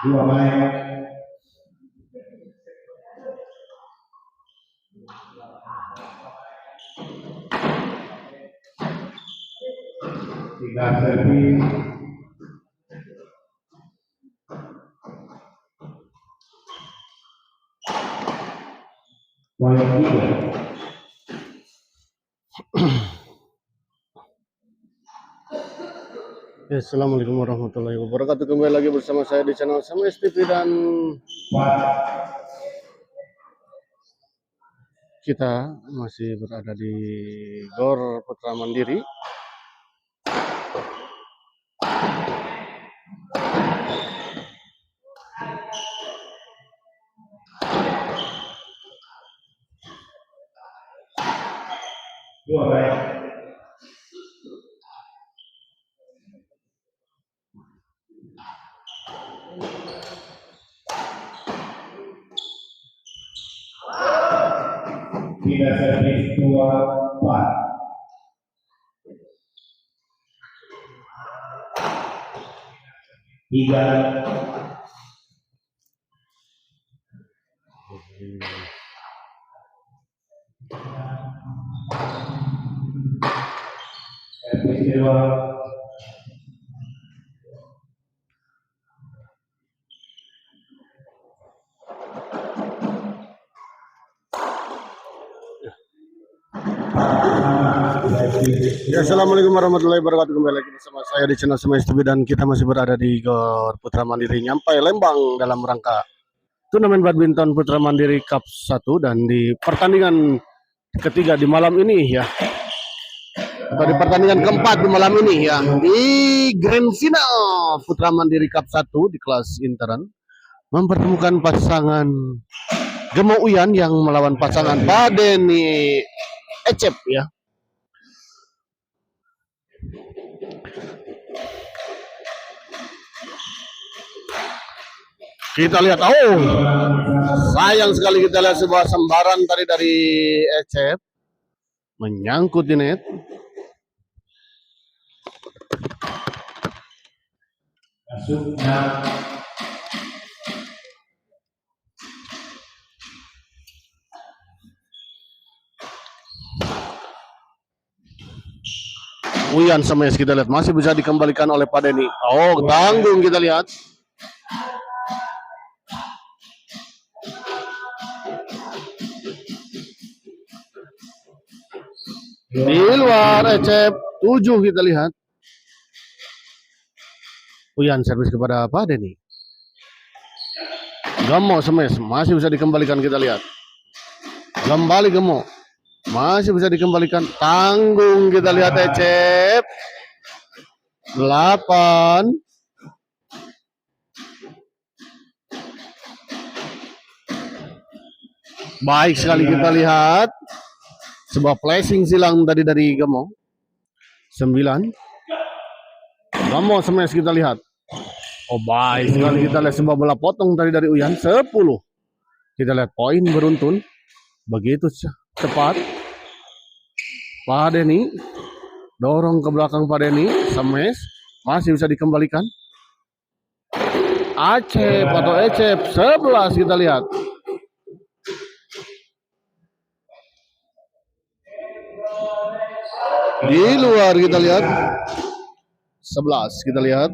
Dua main. Tiga servis. Poin 3. Assalamualaikum warahmatullahi wabarakatuh. Kembali lagi bersama saya di channel Sames TV dan kita masih berada di Gor Putra Mandiri. Dua baik. Tiga servis 2-4. Tiga. Servis kedua. Ya, assalamualaikum warahmatullahi wabarakatuh. Kembali lagi bersama saya di channel Sames TV dan kita masih berada di Gor Putra Mandiri Nyampai Lembang dalam rangka turnamen badminton Putra Mandiri Cup 1 dan di pertandingan ketiga di malam ini ya. Atau di pertandingan keempat di malam ini ya, di Grand Final Putra Mandiri Cup 1 di kelas intern mempertemukan pasangan Gemo Uyan yang melawan pasangan Padeni Ecep ya. Kita lihat, oh sayang sekali kita lihat sebuah sembaran tadi dari Ecep menyangkut di net. Masuknya. Uyan Sames kita lihat masih bisa dikembalikan oleh Padeni. Oh tanggung kita lihat. Di luar Ecep 7 kita lihat. Uyan servis kepada Padeni. Gemo Sames masih bisa dikembalikan kita lihat. Kembali Gemo. Masih bisa dikembalikan. Tanggung kita lihat Ecep. 8. Baik sekali kita lihat. Sebuah flashing silang tadi dari Gemo. 9. Gemo Sames kita lihat. Oh baik sekali kita lihat sebuah bola potong tadi dari Uyan. 10. Kita lihat poin beruntun. Begitu cepat. Padeni dorong ke belakang Padeni. Sames masih bisa dikembalikan. Acep atau Ecep 11 kita lihat. Di luar kita lihat 11 kita lihat.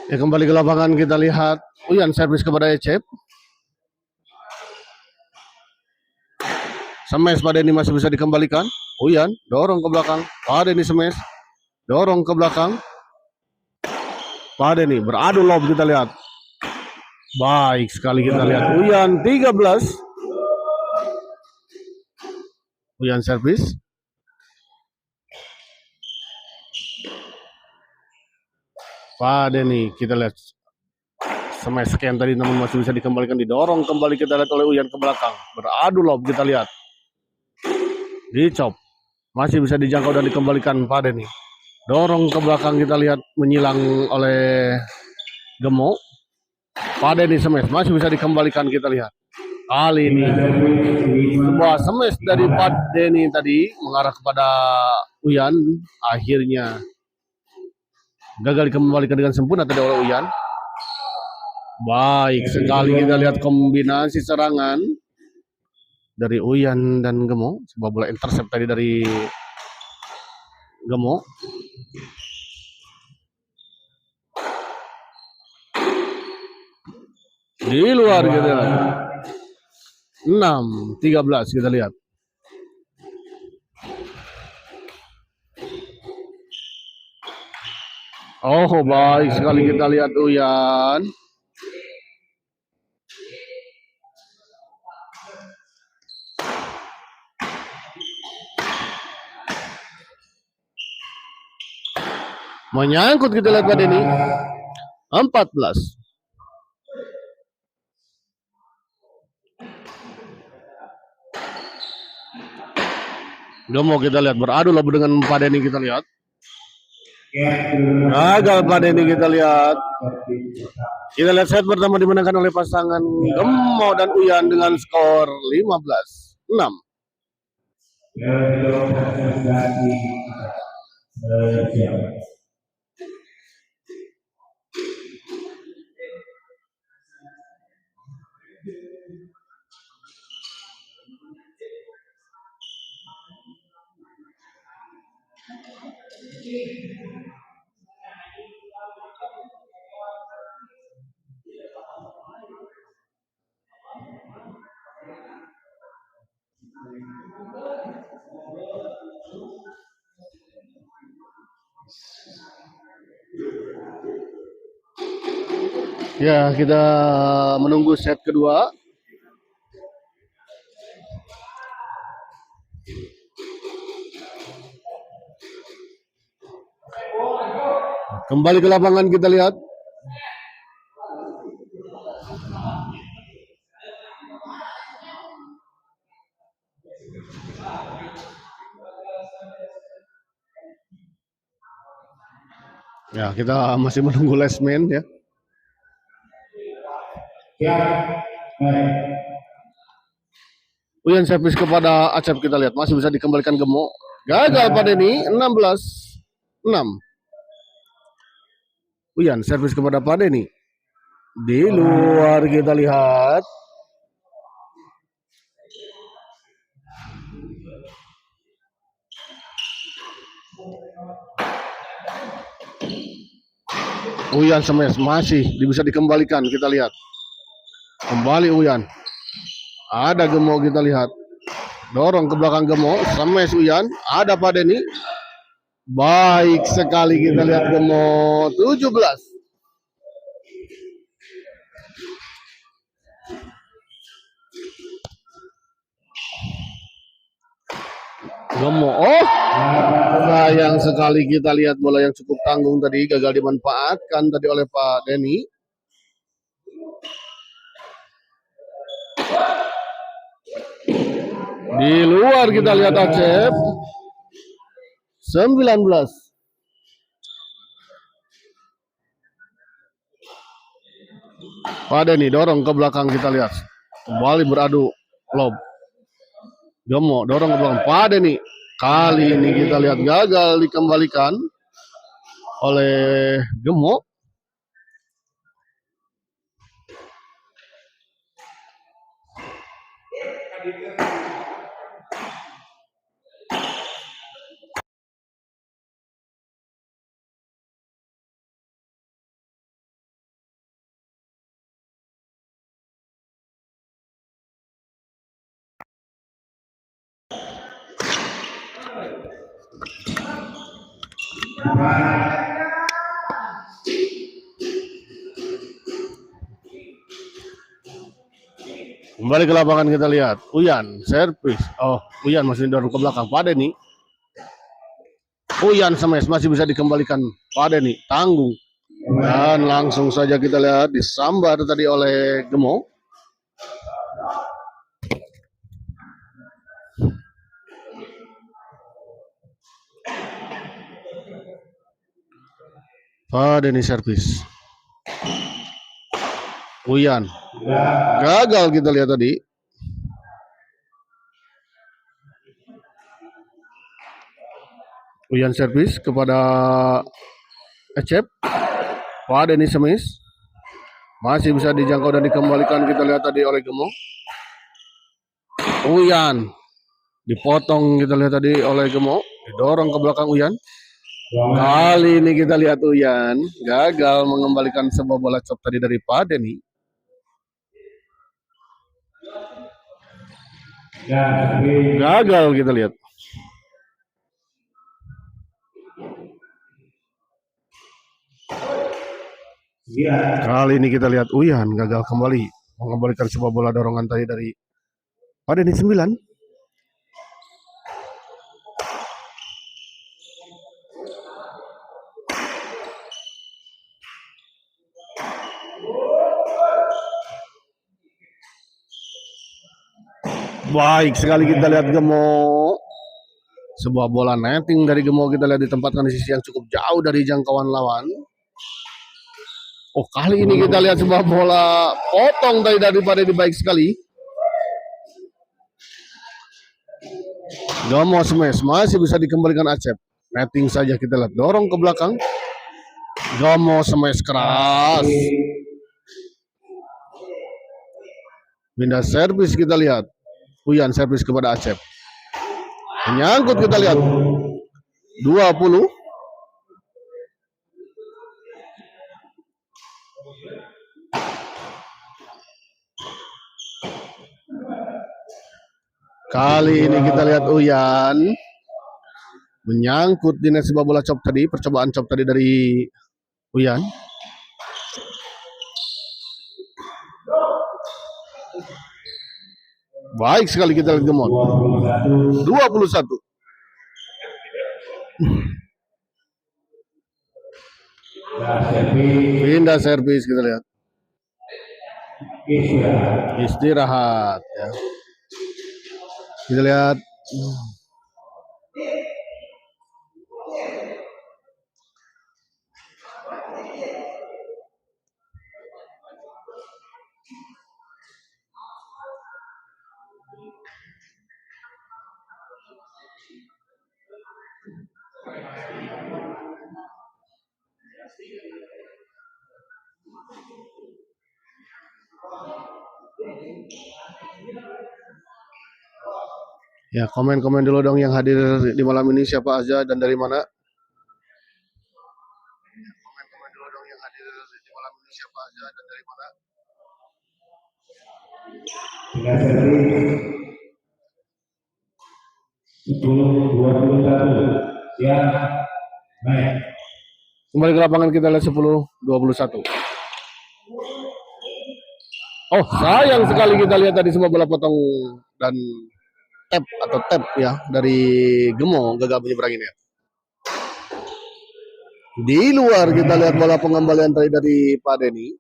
Ya, kembali ke lapangan kita lihat Uyan servis kepada Ecep. Smash pada ini masih bisa dikembalikan. Uyan dorong ke belakang. Pada ini smash. Dorong ke belakang. Pada ini beradu lob kita lihat. Baik sekali kita lihat. Uyan 13. Uyan servis. Pada ini kita lihat smash sekian tadi namun masih bisa dikembalikan, didorong kembali kita lihat oleh Uyan ke belakang. Beradu lob kita lihat. Dicop. Masih bisa dijangkau dan dikembalikan pada ini. Dorong ke belakang kita lihat menyilang oleh Gemo. Pada ini smash masih bisa dikembalikan kita lihat. Kali ini sebuah smash dari Padeni tadi mengarah kepada Uyan. Akhirnya gagal dikembalikan dengan sempurna tadi oleh Uyan. Baik sekali kita lihat kombinasi serangan dari Uyan dan Gemo. Sebuah bola intercept tadi dari Gemo. Di luar kita lihat. 6-13 kita lihat. Oh, baik sekali kita lihat Uyan. Menyangkut kita lihat pada ini. 14. Gemo kita lihat beradu lob dengan Padeni kita lihat. Gagal Padeni kita lihat. Kita lihat set pertama dimenangkan oleh pasangan Gemo dan Uyan dengan skor 15-6. Ya, kita menunggu set kedua. Kembali ke lapangan kita lihat. Ya, kita masih menunggu last man ya. Uyan servis kepada Acep kita lihat masih bisa dikembalikan Gemo. Gagal pada ini 16-6. Uyan servis kepada Padeni. Di luar kita lihat. Uyan smash masih bisa dikembalikan kita lihat. Kembali Uyan. Ada Gemo kita lihat. Dorong ke belakang Gemo, smash Uyan. Ada Padeni. Baik sekali kita lihat Gemo 17. Gemo, sayang sekali kita lihat bola yang cukup tanggung tadi gagal dimanfaatkan tadi oleh Pak Denny. Di luar kita lihat Acep 19. Pak Denny dorong ke belakang kita lihat. Kembali beradu lob. Gemo dorong ke belakang. Pak Denny. Kali ini kita lihat gagal dikembalikan oleh Gemo. Kembali ke lapangan kita lihat. Uyan, servis. Oh, Uyan masih dorong ke belakang. Pak Denny. Uyan smash masih bisa dikembalikan. Pak Denny tanggung. Dan langsung saja kita lihat disambar tadi oleh Gemo. Pak Denny servis. Uyan. Gagal kita lihat tadi. Uyan servis kepada Ecep. Pak Denny smash. Masih bisa dijangkau dan dikembalikan kita lihat tadi oleh Gemo. Uyan. Dipotong kita lihat tadi oleh Gemo. Didorong ke belakang Uyan. Kali ini kita lihat Uyan gagal mengembalikan sebuah bola chop tadi dari Pak Denny. Gagal kita lihat. Kali ini kita lihat Uyan gagal kembali mengembalikan sebuah bola dorongan tadi dari Pak Denny 9. Baik sekali kita lihat Gemo. Sebuah bola netting dari Gemo kita lihat ditempatkan di sisi yang cukup jauh dari jangkauan lawan. Oh, kali ini kita lihat sebuah bola potong tadi dari Pak Denny, baik sekali. Gemo smash masih bisa dikembalikan Acep. Netting saja kita lihat, dorong ke belakang. Gemo smash keras. Pindah servis kita lihat. Uyan servis kepada Acep. Menyangkut kita lihat. 20. Kali ini kita lihat Uyan menyangkut di net sebuah bola chop tadi, percobaan chop tadi dari Uyan. Baik sekali kita lihat Gemon. 21. Pindah servis kita lihat. Istirahat ya. Kita lihat. Ya, komen-komen dulu dong yang hadir di malam ini, siapa aja dan dari mana? Komen-komen dulu dong yang hadir di malam ini, siapa aja dan dari mana? Itu 21. Siap. Baik. Kembali ke lapangan kita lihat 10-21. Oh, sayang sekali kita lihat tadi semua bola potong dan tap ya dari Gemo gagal menyeberanginya. Di luar kita lihat bola pengembalian tadi dari Pak Denny.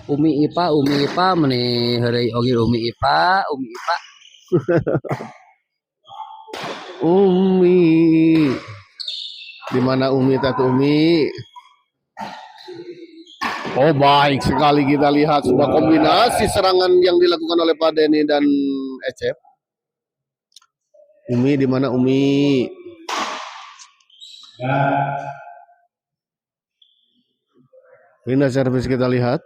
Umi Ipa meni hari ogi Umi Ipa. Umi. Di mana Umi tatu Umi? Oh, baik sekali kita lihat sebuah kombinasi serangan yang dilakukan oleh Pak Denny dan Ecep. Umi di mana Umi? Pindah servis kita lihat.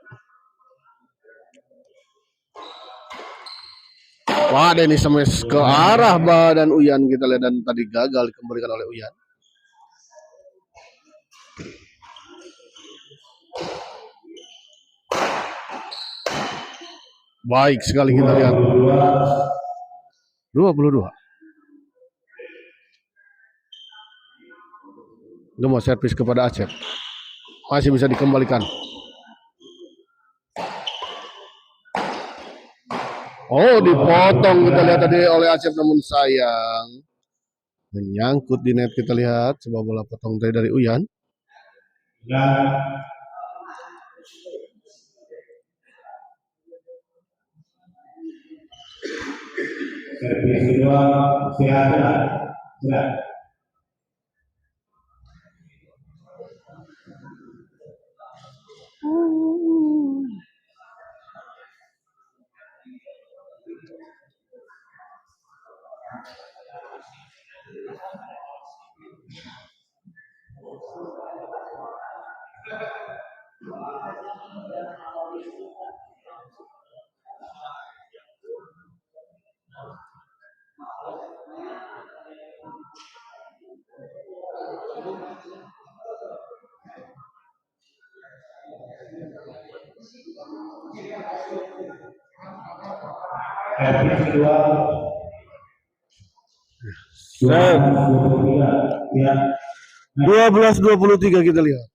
Pak Denny smash ke arah badan Uyan kita lihat dan tadi gagal dikembalikan oleh Uyan. Baik sekali kita lihat. 22. Gemo servis kepada Acep. Masih bisa dikembalikan. Oh, dipotong kita lihat tadi oleh Acep, namun sayang menyangkut di net. Kita lihat sebuah bola potong dari Uyan. Dan servis kedua silakan. Servis kedua. Set 23. Ya. 12-23 kita lihat.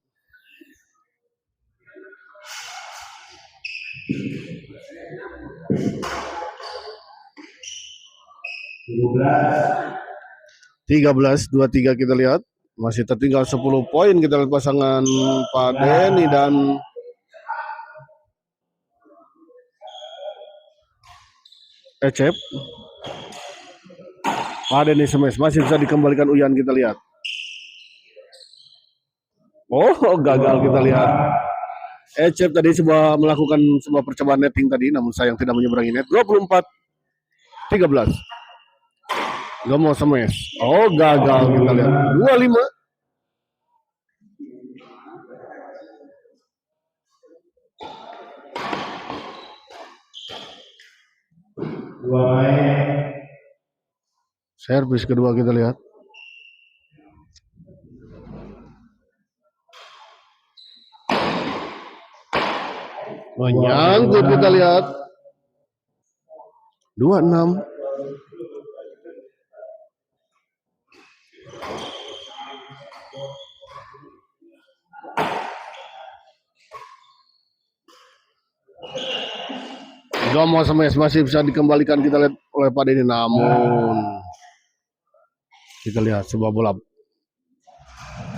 belas 13-23 kita lihat. Masih tertinggal 10 poin. Kita lihat pasangan Pak Denny dan Ecep. Pak Denny smash. Masih bisa dikembalikan Uyan, kita lihat. Oh, gagal kita lihat. Ecep tadi melakukan sebuah percobaan netting tadi, namun sayang tidak menyeberangi net. 24-13. Gemo smash. Oh, gagal kita lihat. 25. dua main. Servis kedua kita lihat. Menyangkut kita lihat. 26. Gamo smash masih bisa dikembalikan kita lihat oleh Pak Denny, namun kita lihat sebuah bola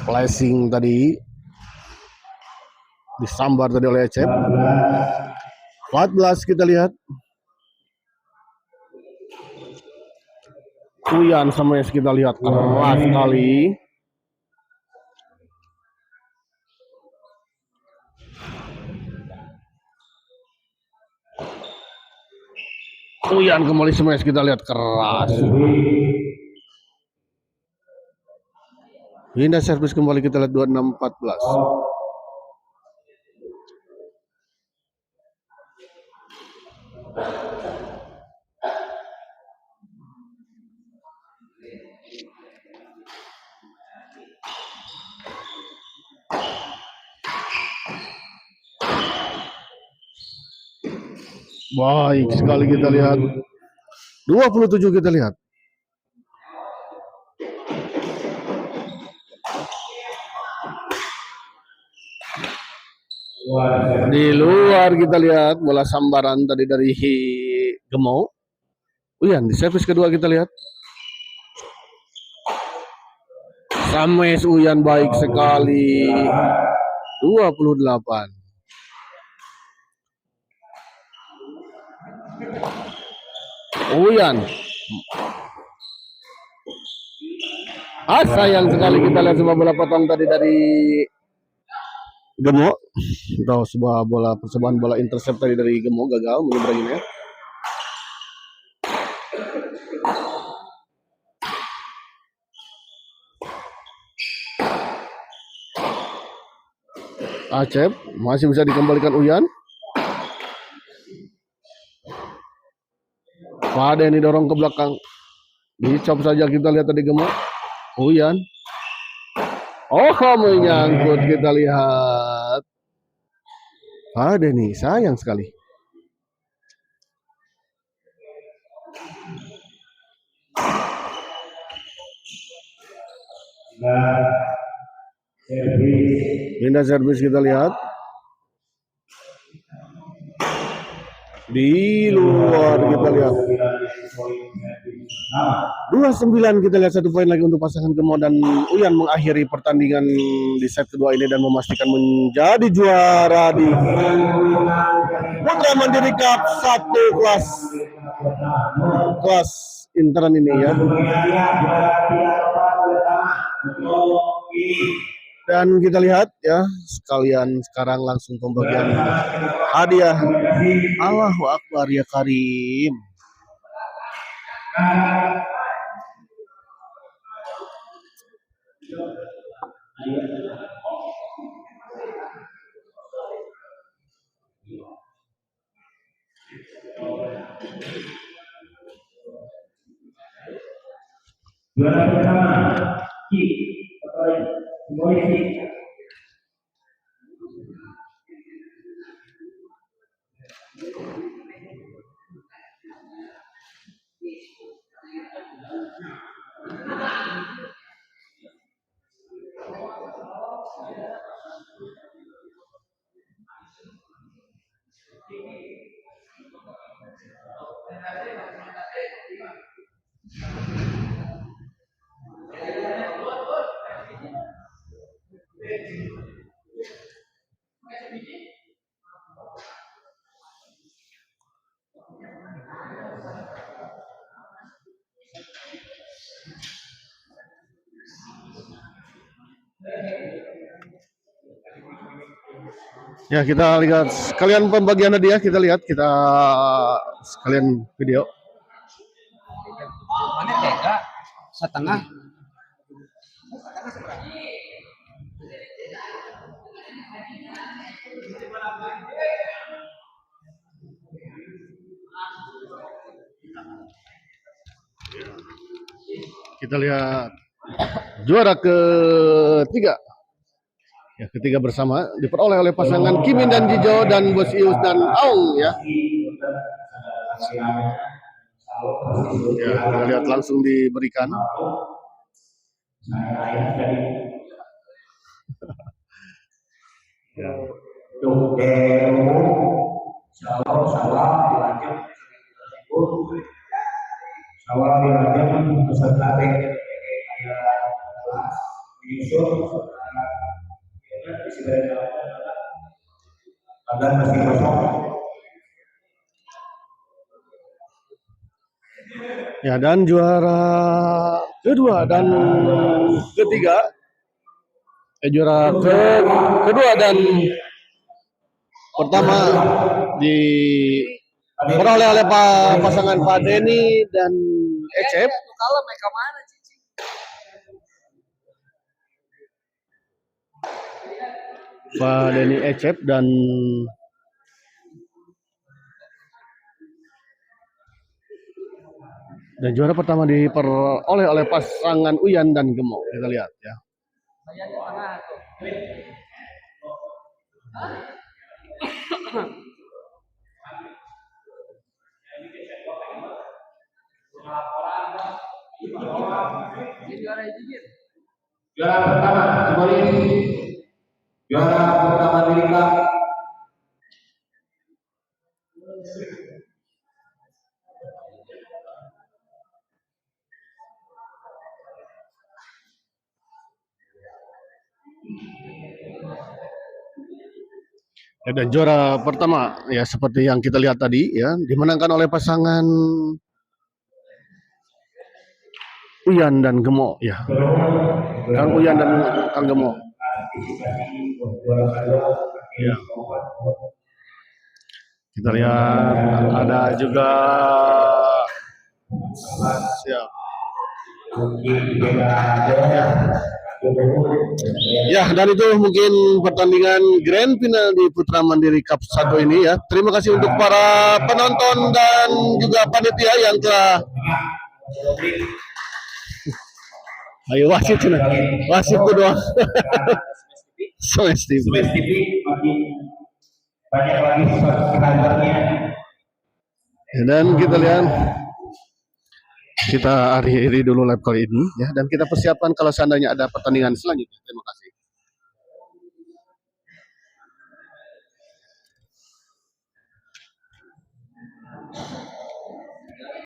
flashing tadi disambar tadi oleh Ecep. 14 kita lihat. Uyan smash kita lihat keras sekali. Uyan kembali smash kita lihat keras. Pindah servis kembali kita lihat 26-14. Baik sekali kita lihat. 27 kita lihat. Di luar kita lihat bola sambaran tadi dari Gemo. Uyan di servis kedua kita lihat. Smash Uyan baik sekali. 28. Uyan. Sayang sekali kita lihat sebuah bola potong tadi dari Gemo. Atau sebuah percobaan bola intercept tadi dari Gemo gagal menyeberanginya. Acep masih bisa dikembalikan Uyan. Pak Denny dorong ke belakang. Dicop saja kita lihat tadi Gemo. Uyan. Oh, menyangkut kita lihat. Pak Denny sayang sekali. dan servis pindah servis kita lihat. Di luar kita lihat 29 kita lihat 1 poin lagi untuk pasangan Gemo dan Uyan mengakhiri pertandingan di set kedua ini dan memastikan menjadi juara di Putra Mandiri Cup 1 kelas intern ini ya. Dan kita lihat ya, sekalian sekarang langsung pembagian hadiah. Allahu Akbar ya Karim. juara pertama Ki Polisi Ya, kita lihat sekalian pembagian hadiah, kita lihat, kita sekalian video. Mana tega setengah. Kita lihat juara ketiga. Ya, ketiga bersama diperoleh oleh pasangan Kimin dan Jijo dan Bos Ius dan Aung ya. Ya, kita lihat langsung diberikan. Ya. Awal dilanjut peserta menyusul agar masih kosong. Ya, dan juara kedua dan ketiga, juara kedua dan pertama diperoleh oleh pasangan Pak Denny dan Ecep. Kalau mereka mana Cici? Pak Denny Ecep dan juara pertama diperoleh oleh pasangan Uyan dan Gemo. Kita lihat ya. Juara pertama kembali juara pertama Dirika Ya, dan juara pertama ya seperti yang kita lihat tadi ya, dimenangkan oleh pasangan Uyan dan Gemo ya. Kang Uyan dan Kang Gemo. Ya. Kita lihat ada juga siap. Ya, dan itu mungkin pertandingan grand final di Putra Mandiri Cup 1 ini ya. Terima kasih untuk para penonton dan juga panitia yang telah ayo wasit cina. Wasit doang. Smash TV. Smash TV makin banyak lagi subscribernya. Ya, dan kita lihat kita akhiri dulu live kali ini ya, dan kita persiapkan kalau seandainya ada pertandingan selanjutnya.